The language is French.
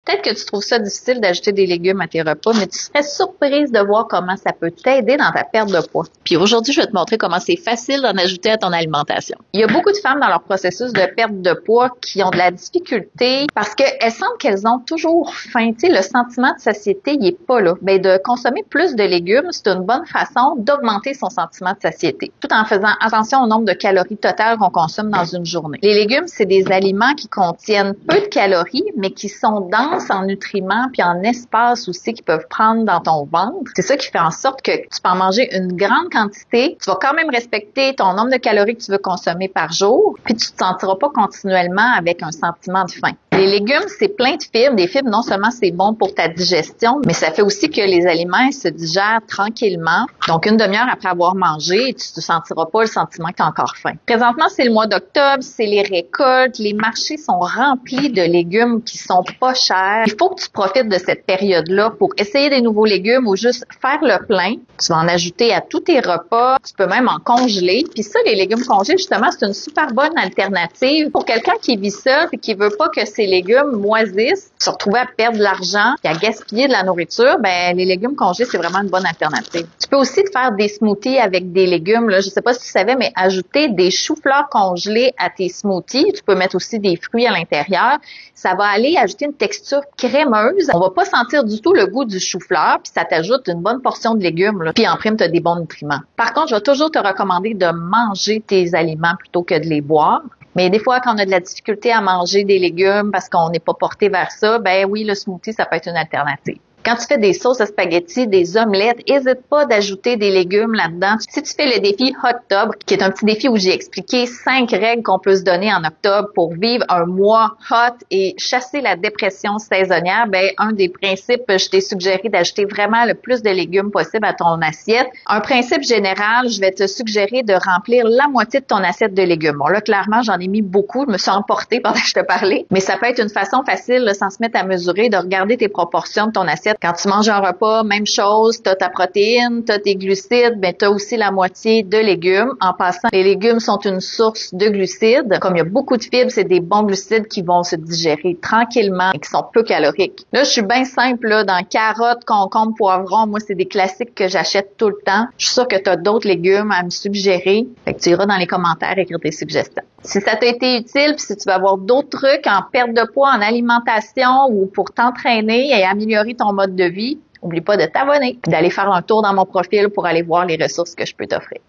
Peut-être que tu trouves ça difficile d'ajouter des légumes à tes repas, mais tu serais surprise de voir comment ça peut t'aider dans ta perte de poids. Puis aujourd'hui, je vais te montrer comment c'est facile d'en ajouter à ton alimentation. Il y a beaucoup de femmes dans leur processus de perte de poids qui ont de la difficulté parce qu'elles sentent qu'elles ont toujours faim. Tu sais, le sentiment de satiété, il est pas là. Ben, de consommer plus de légumes, c'est une bonne façon d'augmenter son sentiment de satiété, tout en faisant attention au nombre de calories totales qu'on consomme dans une journée. Les légumes, c'est des aliments qui contiennent peu de calories, mais qui sont denses en nutriments puis en espace aussi qu'ils peuvent prendre dans ton ventre. C'est ça qui fait en sorte que tu peux en manger une grande quantité. Tu vas quand même respecter ton nombre de calories que tu veux consommer par jour, puis tu te sentiras pas continuellement avec un sentiment de faim. Les légumes, c'est plein de fibres. Des fibres, non seulement c'est bon pour ta digestion, mais ça fait aussi que les aliments se digèrent tranquillement. Donc, une demi-heure après avoir mangé, tu te sentiras pas le sentiment que tu as encore faim. Présentement, c'est le mois d'octobre, c'est les récoltes. Les marchés sont remplis de légumes qui sont pas chers. Il faut que tu profites de cette période-là pour essayer des nouveaux légumes ou juste faire le plein. Tu vas en ajouter à tous tes repas. Tu peux même en congeler. Puis ça, les légumes congelés, justement, c'est une super bonne alternative pour quelqu'un qui vit ça et qui veut pas que ses légumes moisissent, se retrouver à perdre de l'argent et à gaspiller de la nourriture. Ben, les légumes congelés, c'est vraiment une bonne alternative. Tu peux aussi te faire des smoothies avec des légumes. Là, je sais pas si tu savais, mais ajouter des choux-fleurs congelés à tes smoothies. Tu peux mettre aussi des fruits à l'intérieur. Ça va aller ajouter une texture crémeuse. On va pas sentir du tout le goût du chou-fleur, puis ça t'ajoute une bonne portion de légumes, là. Puis en prime, tu as des bons nutriments. Par contre, je vais toujours te recommander de manger tes aliments plutôt que de les boire. Mais des fois, quand on a de la difficulté à manger des légumes parce qu'on n'est pas porté vers ça, ben oui, le smoothie, ça peut être une alternative. Quand tu fais des sauces à spaghetti, des omelettes, n'hésite pas d'ajouter des légumes là-dedans. Si tu fais le défi Octobre, qui est un petit défi où j'ai expliqué 5 règles qu'on peut se donner en octobre pour vivre un mois hot et chasser la dépression saisonnière, ben un des principes, je t'ai suggéré d'ajouter vraiment le plus de légumes possible à ton assiette. Un principe général, je vais te suggérer de remplir la moitié de ton assiette de légumes. Bon là, clairement, j'en ai mis beaucoup, je me suis emportée pendant que je te parlais, mais ça peut être une façon facile, là, sans se mettre à mesurer, de regarder tes proportions de ton assiette. Quand tu manges un repas, même chose, tu as ta protéine, tu as tes glucides, ben tu as aussi la moitié de légumes. En passant, les légumes sont une source de glucides. Comme il y a beaucoup de fibres, c'est des bons glucides qui vont se digérer tranquillement et qui sont peu caloriques. Là, je suis bien simple, là, dans carottes, concombres, poivrons. Moi, c'est des classiques que j'achète tout le temps. Je suis sûre que tu as d'autres légumes à me suggérer. Fait que tu iras dans les commentaires écrire tes suggestions. Si ça t'a été utile, puis si tu veux avoir d'autres trucs en perte de poids, en alimentation ou pour t'entraîner et améliorer ton mode de vie, n'oublie pas de t'abonner et d'aller faire un tour dans mon profil pour aller voir les ressources que je peux t'offrir.